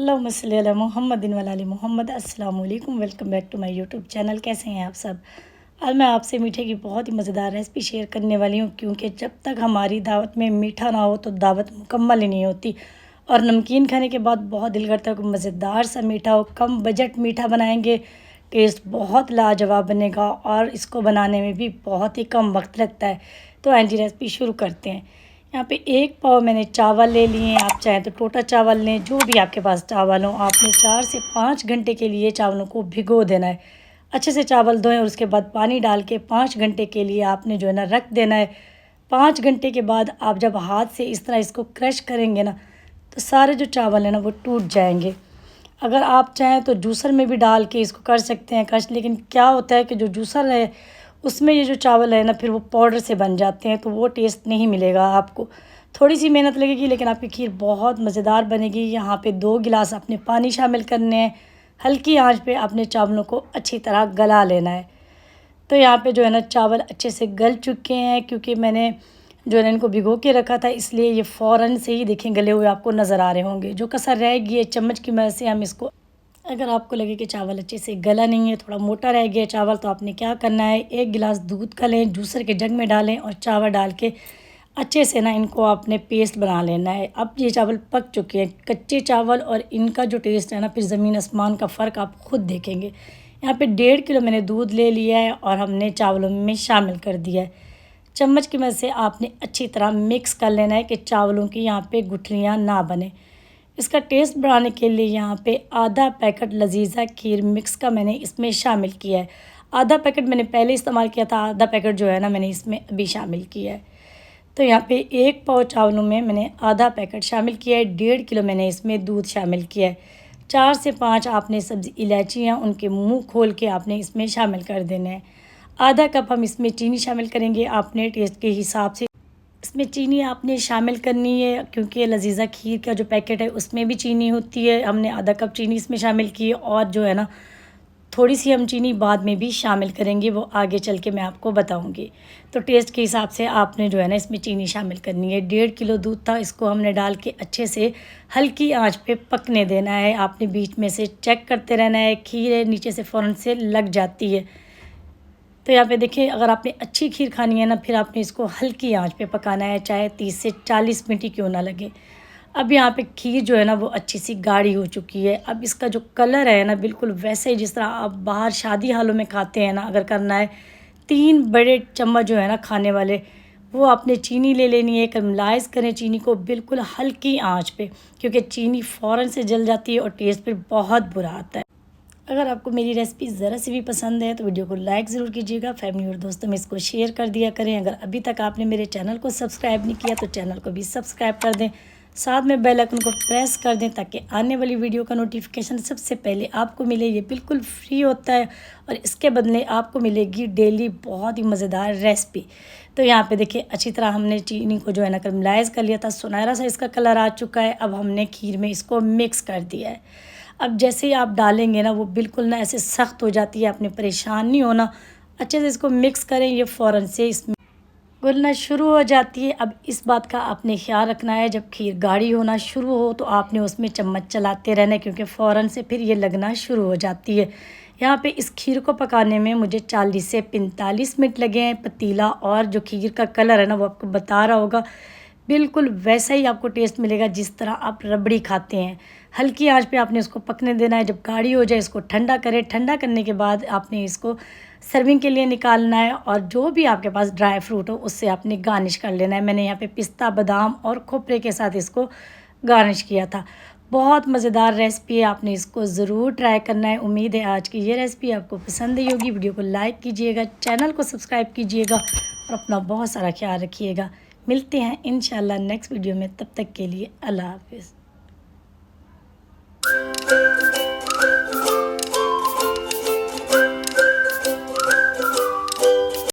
अल्लाहुम्मा सल्ली अला मुहम्मदिन व आलि मुहम्मद। अस्सलामु अलैकुम, welcome back to my YouTube channel. कैसे हैं आप सब? आज मैं आपसे मीठे की बहुत ही मज़ेदार रेसिपी शेयर करने वाली हूँ, क्योंकि जब तक हमारी दावत में मीठा ना हो तो दावत मुकम्मल ही नहीं होती। और नमकीन खाने के बाद बहुत दिल करता है कि मज़ेदार सा मीठा हो। कम बजट मीठा बनाएंगे, टेस्ट बहुत लाजवाब बनेगा और इसको बनाने में भी बहुत ही कम वक्त लगता है। तो आइए रेसिपी शुरू करते हैं। यहाँ पे 1 पाव मैंने चावल ले लिए हैं। आप चाहें तो टोटा चावल लें, जो भी आपके पास चावल हो। आपने 4 से 5 घंटे के लिए चावलों को भिगो देना है। अच्छे से चावल धोएं और उसके बाद पानी डाल के 5 घंटे के लिए आपने जो है ना रख देना है। 5 घंटे के बाद आप जब हाथ से इस तरह इसको क्रश करेंगे ना, तो सारे जो चावल है ना वो टूट जाएंगे। अगर आप चाहें तो जूसर में भी डाल के इसको कर सकते हैं क्रश, लेकिन क्या होता है कि जो जूसर है उसमें ये जो चावल है ना फिर वो पाउडर से बन जाते हैं, तो वो टेस्ट नहीं मिलेगा आपको। थोड़ी सी मेहनत लगेगी, लेकिन आपकी खीर बहुत मज़ेदार बनेगी। यहाँ पे 2 गिलास आपने पानी शामिल करने हैं। हल्की आंच पे आपने चावलों को अच्छी तरह गला लेना है। तो यहाँ पे जो है ना चावल अच्छे से गल चुके हैं, क्योंकि मैंने जो है ना इनको भिगो के रखा था, इसलिए ये फ़ौरन से ही देखें गले हुए आपको नज़र आ रहे होंगे। जो कसर रहेगी है चम्मच की मदद से हम इसको, अगर आपको लगे कि चावल अच्छे से गला नहीं है, थोड़ा मोटा रह गया चावल, तो आपने क्या करना है, 1 गिलास दूध का लें, जूसर के जग में डालें और चावल डाल के अच्छे से ना इनको आपने पेस्ट बना लेना है। अब ये चावल पक चुके हैं। कच्चे चावल और इनका जो टेस्ट है ना फिर ज़मीन आसमान का फ़र्क आप ख़ुद देखेंगे। यहाँ पे 1.5 किलो मैंने दूध ले लिया है और हमने चावलों में शामिल कर दिया है। चम्मच की मदद से आपने अच्छी तरह मिक्स कर लेना है कि चावलों की यहाँ पे गुठलियाँ ना बने। इसका टेस्ट बढ़ाने के लिए यहाँ पे आधा पैकेट लजीज़ा खीर मिक्स का मैंने इसमें शामिल किया है। आधा पैकेट मैंने पहले इस्तेमाल किया था, आधा पैकेट जो है ना मैंने इसमें अभी शामिल किया है। तो यहाँ पे 1 पाव चावलों में मैंने आधा पैकेट शामिल किया है। 1.5 किलो मैंने इसमें दूध शामिल किया है। 4 से 5 आपने सब्ज़ी इलायचियाँ उनके मुँह खोल के आपने इसमें शामिल कर देना है। आधा कप हम इसमें चीनी शामिल करेंगे, आपने टेस्ट के हिसाब से इसमें चीनी आपने शामिल करनी है, क्योंकि लजीज़ा खीर का जो पैकेट है उसमें भी चीनी होती है। हमने आधा कप चीनी इसमें शामिल की, और जो है ना थोड़ी सी हम चीनी बाद में भी शामिल करेंगे, वो आगे चल के मैं आपको बताऊंगी। तो टेस्ट के हिसाब से आपने जो है ना इसमें चीनी शामिल करनी है। 1.5 किलो दूध था, इसको हमने डाल के अच्छे से हल्की आंच पे पकने देना है। आपने बीच में से चेक करते रहना है, खीर है नीचे से फ़ौरन से लग जाती है। तो यहाँ पे देखिए, अगर आपने अच्छी खीर खानी है ना फिर आपने इसको हल्की आंच पे पकाना है, चाहे 30 से 40 मिनट ही क्यों ना लगे। अब यहाँ पे खीर जो है ना वो अच्छी सी गाढ़ी हो चुकी है। अब इसका जो कलर है ना बिल्कुल वैसे ही जिस तरह आप बाहर शादी हालों में खाते हैं ना, अगर करना है 3 बड़े चम्मच जो है ना खाने वाले, वो आपने चीनी ले लेनी है। कैरमलाइज करें चीनी को बिल्कुल हल्की आँच पर, क्योंकि चीनी फ़ौरन से जल जाती है और टेस्ट फिर बहुत बुरा आता है। अगर आपको मेरी रेसिपी ज़रा सी भी पसंद है तो वीडियो को लाइक ज़रूर कीजिएगा, फैमिली और दोस्तों में इसको शेयर कर दिया करें। अगर अभी तक आपने मेरे चैनल को सब्सक्राइब नहीं किया तो चैनल को भी सब्सक्राइब कर दें, साथ में बेल आइकन को प्रेस कर दें, ताकि आने वाली वीडियो का नोटिफिकेशन सबसे पहले आपको मिले। ये बिल्कुल फ्री होता है और इसके बदले आपको मिलेगी डेली बहुत ही मज़ेदार रेसिपी। तो यहाँ पे देखिए, अच्छी तरह हमने चीनी को जो है ना कैरमलाइज़ कर लिया था, सुनहरा सा इसका कलर आ चुका है। अब हमने खीर में इसको मिक्स कर दिया है। अब जैसे ही आप डालेंगे ना वो बिल्कुल ना ऐसे सख्त हो जाती है, आपने परेशान नहीं होना। अच्छे से इसको मिक्स करें, ये फ़ौरन से इसमें घुलना शुरू हो जाती है। अब इस बात का आपने ख्याल रखना है, जब खीर गाढ़ी होना शुरू हो तो आपने उसमें चम्मच चलाते रहना है, क्योंकि फ़ौरन से फिर ये लगना शुरू हो जाती है। यहाँ पे इस खीर को पकाने में मुझे 40 से 45 मिनट लगे हैं। पतीला और जो खीर का कलर है ना वो आपको बता रहा होगा, बिल्कुल वैसा ही आपको टेस्ट मिलेगा जिस तरह आप रबड़ी खाते हैं। हल्की आंच पे आपने इसको पकने देना है। जब गाढ़ी हो जाए इसको ठंडा करें। ठंडा करने के बाद आपने इसको सर्विंग के लिए निकालना है, और जो भी आपके पास ड्राई फ्रूट हो उससे आपने गार्निश कर लेना है। मैंने यहाँ पे पिस्ता, बादाम और खोपरे के साथ इसको गार्निश किया था। बहुत मज़ेदार रेसिपी है, आपने इसको ज़रूर ट्राई करना है। उम्मीद है आज की ये रेसिपी आपको पसंद ही होगी। वीडियो को लाइक कीजिएगा, चैनल को सब्सक्राइब कीजिएगा और अपना बहुत सारा ख्याल रखिएगा। मिलते हैं इंशाल्लाह नेक्स्ट वीडियो में, तब तक के लिए अल्लाह हाफ़िज़।